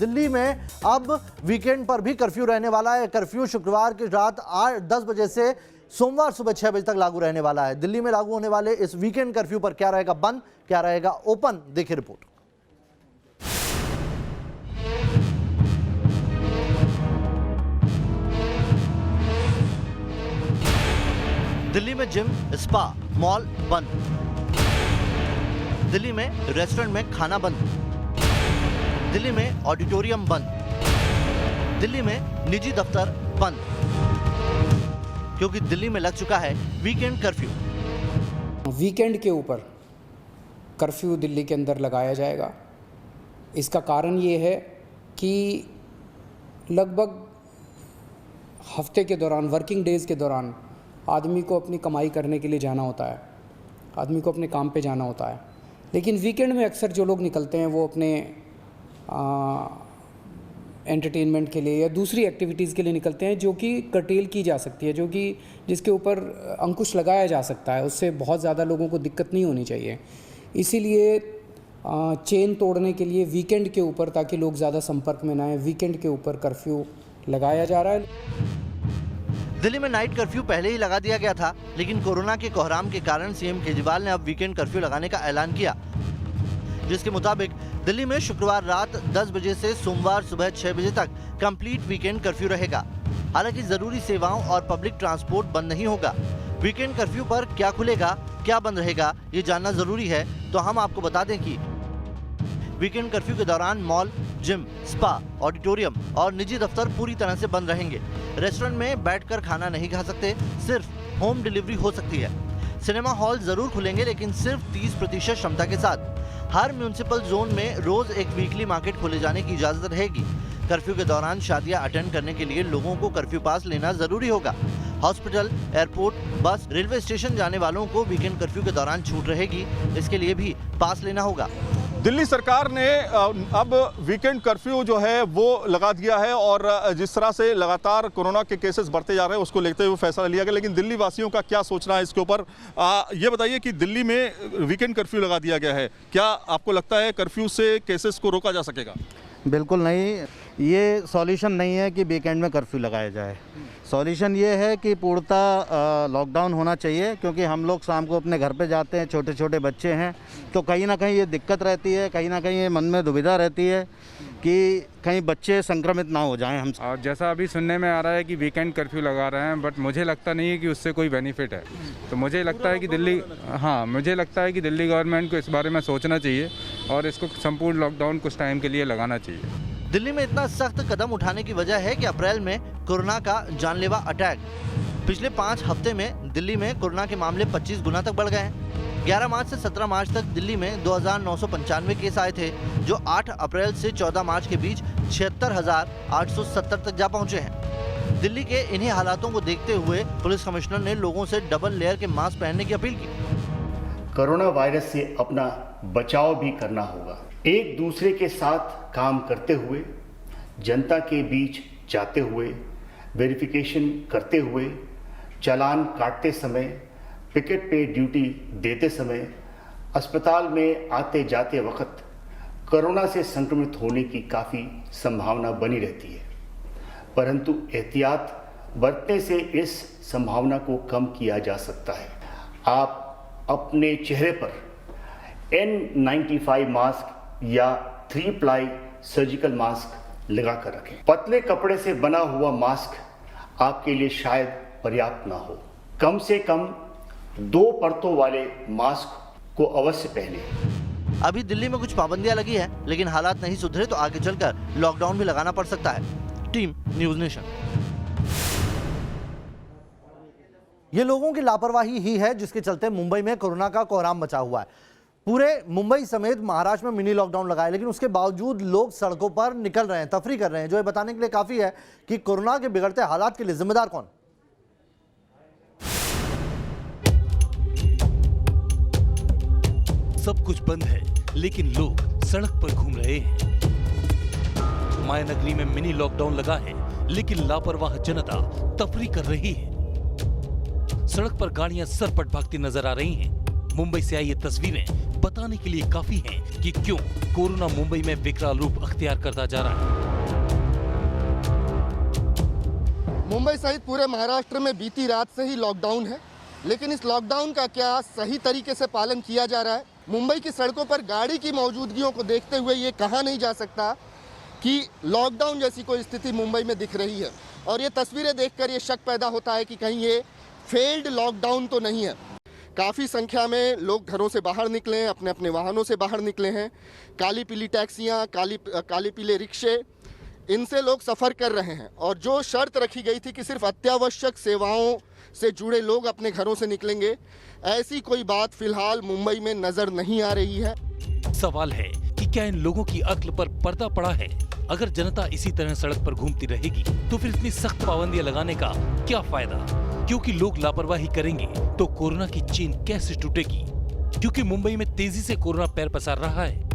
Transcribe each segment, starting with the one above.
दिल्ली में अब वीकेंड पर भी कर्फ्यू रहने वाला है। कर्फ्यू शुक्रवार की रात 10 बजे से सोमवार सुबह 6 बजे तक लागू रहने वाला है। दिल्ली में लागू होने वाले इस वीकेंड कर्फ्यू पर क्या रहेगा बंद, क्या रहेगा ओपन, देखिए रिपोर्ट। दिल्ली में जिम, स्पा, मॉल बंद। दिल्ली में रेस्टोरेंट में खाना बंद। दिल्ली में ऑडिटोरियम बंद। दिल्ली में निजी दफ्तर बंद, क्योंकि दिल्ली में लग चुका है वीकेंड कर्फ्यू। वीकेंड के ऊपर कर्फ्यू दिल्ली के अंदर लगाया जाएगा। इसका कारण ये है कि लगभग हफ्ते के दौरान, वर्किंग डेज़ के दौरान आदमी को अपनी कमाई करने के लिए जाना होता है, आदमी को अपने काम पे जाना होता है। लेकिन वीकेंड में अक्सर जो लोग निकलते हैं वो अपने एंटरटेनमेंट के लिए या दूसरी एक्टिविटीज़ के लिए निकलते हैं, जो कि कर्टेल की जा सकती है, जो कि जिसके ऊपर अंकुश लगाया जा सकता है। उससे बहुत ज़्यादा लोगों को दिक्कत नहीं होनी चाहिए। इसीलिए चेन तोड़ने के लिए वीकेंड के ऊपर, ताकि लोग ज़्यादा संपर्क में ना आए, वीकेंड के ऊपर कर्फ्यू लगाया जा रहा है। दिल्ली में नाइट कर्फ्यू पहले ही लगा दिया गया था, लेकिन कोरोना के कोहराम के कारण सीएम केजरीवाल ने अब वीकेंड कर्फ्यू लगाने का ऐलान किया, जिसके मुताबिक दिल्ली में शुक्रवार रात 10 बजे से सोमवार सुबह 6 बजे तक कंप्लीट वीकेंड कर्फ्यू रहेगा। हालांकि जरूरी सेवाओं और पब्लिक ट्रांसपोर्ट बंद नहीं होगा। वीकेंड कर्फ्यू पर क्या खुलेगा, क्या बंद रहेगा, ये जानना जरूरी है। तो हम आपको बता दें कि वीकेंड कर्फ्यू के दौरान मॉल, जिम, स्पा, ऑडिटोरियम और निजी दफ्तर पूरी तरह से बंद रहेंगे। रेस्टोरेंट में बैठकर खाना नहीं खा सकते, सिर्फ होम डिलीवरी हो सकती है। सिनेमा हॉल जरूर खुलेंगे, लेकिन सिर्फ 30% क्षमता के साथ। हर म्यूनिसिपल जोन में रोज एक वीकली मार्केट खोले जाने की इजाजत रहेगी। कर्फ्यू के दौरान शादियां अटेंड करने के लिए लोगों को कर्फ्यू पास लेना जरूरी होगा। हॉस्पिटल, एयरपोर्ट, बस, रेलवे स्टेशन जाने वालों को वीकेंड कर्फ्यू के दौरान छूट रहेगी। इसके लिए भी पास लेना होगा। दिल्ली सरकार ने अब वीकेंड कर्फ्यू जो है वो लगा दिया है, और जिस तरह से लगातार कोरोना के केसेस बढ़ते जा रहे हैं उसको लेते हुए फैसला लिया गया। लेकिन दिल्ली वासियों का क्या सोचना है इसके ऊपर, ये बताइए कि दिल्ली में वीकेंड कर्फ्यू लगा दिया गया है, क्या आपको लगता है कर्फ्यू से केसेस को रोका जा सकेगा? बिल्कुल नहीं, ये सॉल्यूशन नहीं है कि वीकेंड में कर्फ्यू लगाया जाए। सॉल्यूशन ये है कि पूर्णतः लॉकडाउन होना चाहिए, क्योंकि हम लोग शाम को अपने घर पे जाते हैं, छोटे छोटे बच्चे हैं, तो कहीं ना कहीं ये दिक्कत रहती है, कहीं ना कहीं ये मन में दुविधा रहती है कि कहीं बच्चे संक्रमित ना हो जाएं हम। और जैसा अभी सुनने में आ रहा है कि वीकेंड कर्फ्यू लगा रहे हैं, बट मुझे लगता नहीं है कि उससे कोई बेनिफिट है। तो मुझे लगता है कि मुझे लगता है कि दिल्ली गवर्नमेंट को इस बारे में सोचना चाहिए और इसको संपूर्ण लॉकडाउन कुछ टाइम के लिए लगाना चाहिए। दिल्ली में इतना सख्त कदम उठाने की वजह है कि अप्रैल में कोरोना का जानलेवा अटैक। पिछले 5 हफ्ते में दिल्ली में कोरोना के मामले 25 गुना तक बढ़ गए हैं। 11 मार्च से 17 मार्च तक दिल्ली में 2995 केस आए थे, जो 8 अप्रैल से 14 मार्च के बीच 76,870 तक जा पहुंचे हैं। दिल्ली के इन्हीं हालातों को देखते हुए पुलिस कमिश्नर ने लोगों से डबल लेयर के मास्क पहनने की अपील की। कोरोना वायरस से अपना बचाव भी करना होगा। एक दूसरे के साथ काम करते हुए, जनता के बीच जाते हुए, वेरिफिकेशन करते हुए, चालान काटते समय, पिकेट पे ड्यूटी देते समय, अस्पताल में आते जाते वक्त कोरोना से संक्रमित होने की काफ़ी संभावना बनी रहती है। परंतु एहतियात बरतने से इस संभावना को कम किया जा सकता है। आप अपने चेहरे पर N95 मास्क या 3 प्लाई सर्जिकल मास्क लगा कर रखें। पतले कपड़े से बना हुआ मास्क आपके लिए शायद पर्याप्त ना हो। कम से कम 2 परतों वाले मास्क को अवश्य पहनें। अभी दिल्ली में कुछ पाबंदियां लगी हैं, लेकिन हालात नहीं सुधरे तो आगे चलकर लॉकडाउन भी लगाना पड़ सकता है। Team news nation. ये लोगों की लापरवाही ही है जिसके चलते मुंबई में कोरोना का कोहराम मचा हुआ है। पूरे मुंबई समेत महाराष्ट्र में मिनी लॉकडाउन लगाया, लेकिन उसके बावजूद लोग सड़कों पर निकल रहे हैं, तफरी कर रहे हैं, जो ये बताने के लिए काफी है कि कोरोना के बिगड़ते हालात के लिए जिम्मेदार कौन। सब कुछ बंद है, लेकिन लोग सड़क पर घूम रहे हैं। मायानगरी में मिनी लॉकडाउन लगा है, लेकिन लापरवाह जनता तफरी कर रही है। सड़क पर गाड़ियां सरपट भागती नजर आ रही हैं। मुंबई से आई ये तस्वीरें बताने के लिए काफी हैं कि क्यों कोरोना मुंबई में विकराल रूप अख्तियार करता जा रहा है। मुंबई सहित पूरे महाराष्ट्र में बीती रात से ही लॉकडाउन है, लेकिन इस लॉकडाउन का क्या सही तरीके से पालन किया जा रहा है? मुंबई की सड़कों पर गाड़ी की मौजूदगियों को देखते हुए ये कहा नहीं जा सकता कि लॉकडाउन जैसी कोई स्थिति मुंबई में दिख रही है। और ये तस्वीरें देखकर ये शक पैदा होता है कि कहीं ये फेल्ड लॉकडाउन तो नहीं है। काफ़ी संख्या में लोग घरों से बाहर निकले हैं, अपने अपने वाहनों से बाहर निकले हैं। काली पीली टैक्सियाँ, काली पीले रिक्शे, इनसे लोग सफ़र कर रहे हैं। और जो शर्त रखी गई थी कि सिर्फ अत्यावश्यक सेवाओं से जुड़े लोग अपने घरों से निकलेंगे, ऐसी कोई बात फिलहाल मुंबई में नज़र नहीं आ रही है। सवाल है कि क्या इन लोगों की अक्ल पर पर्दा पड़ा है? अगर जनता इसी तरह सड़क पर घूमती रहेगी तो फिर इतनी सख्त पाबंदियां लगाने का क्या फायदा? क्योंकि लोग लापरवाही करेंगे तो कोरोना की चेन कैसे टूटेगी? क्योंकि मुंबई में तेजी से कोरोना पैर पसार रहा है।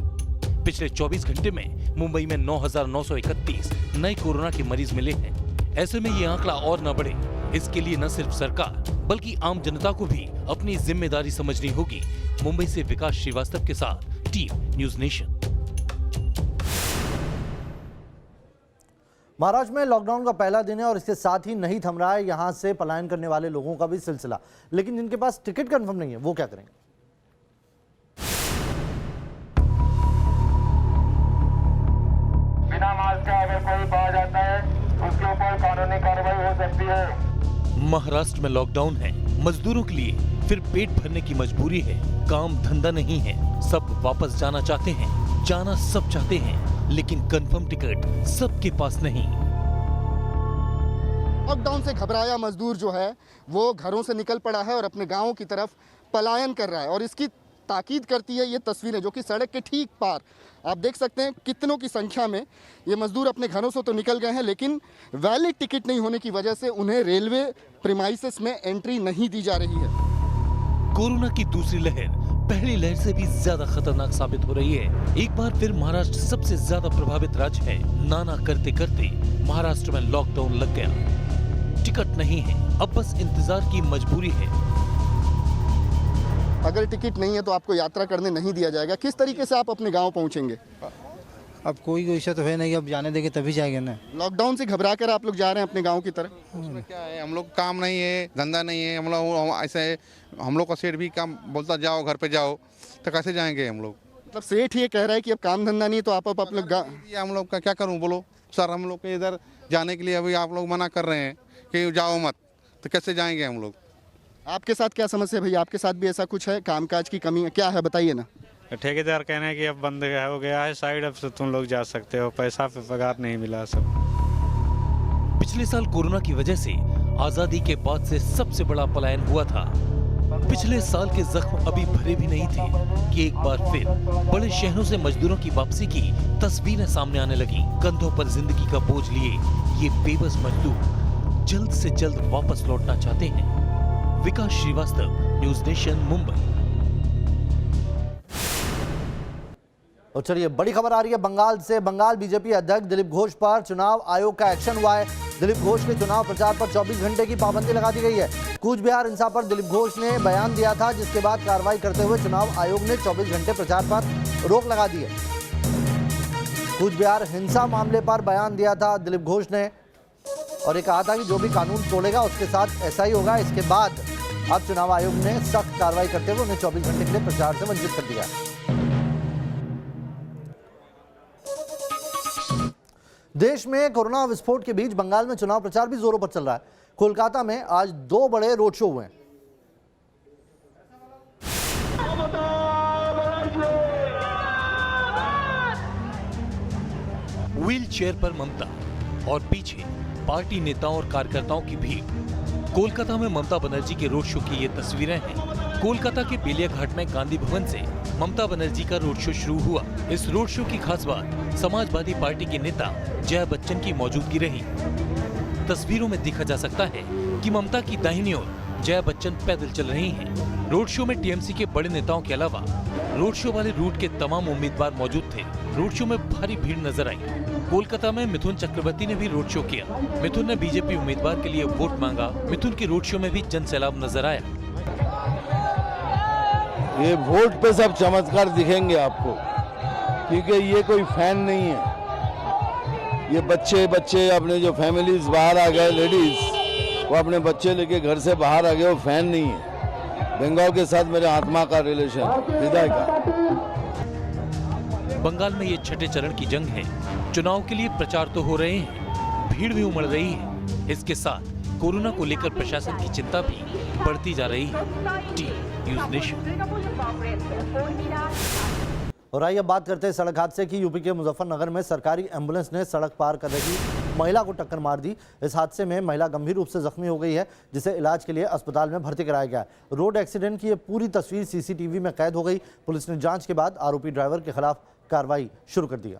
पिछले 24 घंटे में मुंबई में 9,931 नए कोरोना के मरीज मिले हैं। ऐसे में ये आंकड़ा और न बढ़े, इसके लिए न सिर्फ सरकार बल्कि आम जनता को भी अपनी जिम्मेदारी समझनी होगी। मुंबई से विकास श्रीवास्तव के साथ टीम न्यूज नेशन। महाराष्ट्र में लॉकडाउन का पहला दिन है और इसके साथ ही नहीं थम रहा है यहां से पलायन करने वाले लोगों का भी सिलसिला। लेकिन जिनके पास टिकट कंफर्म नहीं है वो क्या करेंगे? बिना मास्क के अगर कोई पाया जाता है उसके ऊपर कानूनी कार्रवाई हो सकती है। महाराष्ट्र में लॉकडाउन है, मजदूरों के लिए फिर पेट भरने की मजबूरी है। काम धंधा नहीं है, सब वापस जाना चाहते हैं, जाना सब चाहते हैं, लेकिन कंफर्म टिकट सबके पास नहीं। लॉकडाउन से घबराया मजदूर जो है वो घरों से निकल पड़ा है और अपने गाँव की तरफ पलायन कर रहा है। और इसकी ताकीद करती है ये तस्वीरें जो कि सड़क के ठीक पार आप देख सकते हैं। कितनों की संख्या में ये मजदूर अपने घरों से तो निकल गए हैं, लेकिन वैलिड टिकट नहीं होने की वजह से उन्हें रेलवे प्रीमाइसेस में एंट्री नहीं दी जा रही है। कोरोना की दूसरी लहर पहली लहर से भी ज्यादा खतरनाक साबित हो रही है। एक बार फिर महाराष्ट्र सबसे ज्यादा प्रभावित राज्य है। नाना करते करते महाराष्ट्र में लॉकडाउन लग गया। टिकट नहीं है, अब बस इंतजार की मजबूरी है। अगर टिकट नहीं है तो आपको यात्रा करने नहीं दिया जाएगा। किस तरीके से आप अपने गांव पहुंचेंगे? अब कोई वैसा तो है नहीं, अब जाने देंगे तभी जाएंगे ना। लॉकडाउन से घबरा कर आप लोग जा रहे हैं अपने गांव की तरफ? उसमें क्या है, हम लोग काम नहीं है, धंधा नहीं है, हम लोग ऐसे हम लोग का सेठ भी काम बोलता जाओ घर पे जाओ, तो कैसे जाएंगे हम लोग? मतलब सेठ ये कह रहा है कि अब काम धंधा नहीं तो आप अपने हम लोग का क्या करूँ बोलो सर? हम लोग के इधर जाने के लिए अभी आप लोग मना कर रहे हैं कि जाओ मत, तो कैसे जाएंगे हम लोग? आपके साथ क्या समस्या है भैया? आपके साथ भी ऐसा कुछ है? कामकाज की कमी है, क्या है बताइए ना। ठेकेदार कहना है कि अब बंद हो गया है साइड, अब से तुम लोग जा सकते हो, पैसा पे पगार नहीं मिला सब। पिछले साल कोरोना की वजह से आजादी के बाद से सबसे बड़ा पलायन हुआ था। पिछले साल के जख्म अभी भरे भी नहीं थे कि एक बार फिर बड़े शहरों से मजदूरों की वापसी की तस्वीरें सामने आने लगी। कंधों पर जिंदगी का बोझ लिए ये बेबस मजदूर जल्द से जल्द वापस लौटना चाहते हैं। विकास श्रीवास्तव, न्यूज नेशन, मुंबई। और चलिए बड़ी खबर आ रही है बंगाल से। बंगाल बीजेपी अध्यक्ष दिलीप घोष पर चुनाव आयोग का एक्शन हुआ है। दिलीप घोष के चुनाव प्रचार पर 24 घंटे की पाबंदी लगा दी गई है। कूच बिहार हिंसा पर दिलीप घोष ने बयान दिया था, जिसके बाद कार्रवाई करते हुए चुनाव आयोग ने 24 घंटे प्रचार पर रोक लगा दी है। कूच बिहार हिंसा मामले पर बयान दिया था दिलीप घोष ने और ये कहा था कि जो भी कानून तोड़ेगा उसके साथ ऐसा ही होगा। इसके बाद अब चुनाव आयोग ने सख्त कार्रवाई करते हुए उन्हें 24 घंटे के लिए प्रचार से वंचित कर दिया। देश में कोरोना विस्फोट के बीच बंगाल में चुनाव प्रचार भी जोरों पर चल रहा है। कोलकाता में आज 2 बड़े रोड शो हुए हैं। व्हील चेयर पर ममता और पीछे पार्टी नेताओं और कार्यकर्ताओं की भीड़। कोलकाता में ममता बनर्जी के रोड शो की ये तस्वीरें हैं। कोलकाता के बेलिया घाट में गांधी भवन से ममता बनर्जी का रोड शो शुरू हुआ। इस रोड शो की खास बात समाजवादी पार्टी के नेता जया बच्चन की मौजूदगी रही। तस्वीरों में देखा जा सकता है कि ममता की दाहिनी ओर जया बच्चन पैदल चल रही हैं। रोड शो में टीएमसी के बड़े नेताओं के अलावा रोड शो वाले रूट के तमाम उम्मीदवार मौजूद थे। रोड शो में भारी भीड़ नजर आई। कोलकाता में मिथुन चक्रवर्ती ने भी रोड शो किया। मिथुन ने बीजेपी उम्मीदवार के लिए वोट मांगा। मिथुन के रोड शो में भी जन सैलाब नजर आया। ये वोट पे सब चमत्कार दिखेंगे आपको, क्योंकि ये कोई फैन नहीं है। ये बच्चे अपने जो फैमिलीज बाहर आ गए, लेडीज वो अपने बच्चे लेके घर से बाहर आ गए, वो फैन नहीं है। बंगाल के साथ मेरे आत्मा का रिलेशन, हृदय का। बंगाल में ये छठे चरण की जंग है। चुनाव के लिए प्रचार तो हो रहे हैं, भीड़ भी उमड़ रही है। इसके साथ कोरोना को लेकर प्रशासन की चिंता भी बढ़ती जा रही है। TV news nation. और आइए अब बात करते हैं सड़क हादसे की। यूपी के मुजफ्फरनगर में सरकारी एम्बुलेंस ने सड़क पार कर रही महिला को टक्कर मार दी। इस हादसे में महिला गंभीर रूप से जख्मी हो गई है, जिसे इलाज के लिए अस्पताल में भर्ती कराया गया है। रोड एक्सीडेंट की ये पूरी तस्वीर सीसीटीवी में कैद हो गई। पुलिस ने जांच के बाद आरोपी ड्राइवर के खिलाफ कार्रवाई शुरू कर दी है।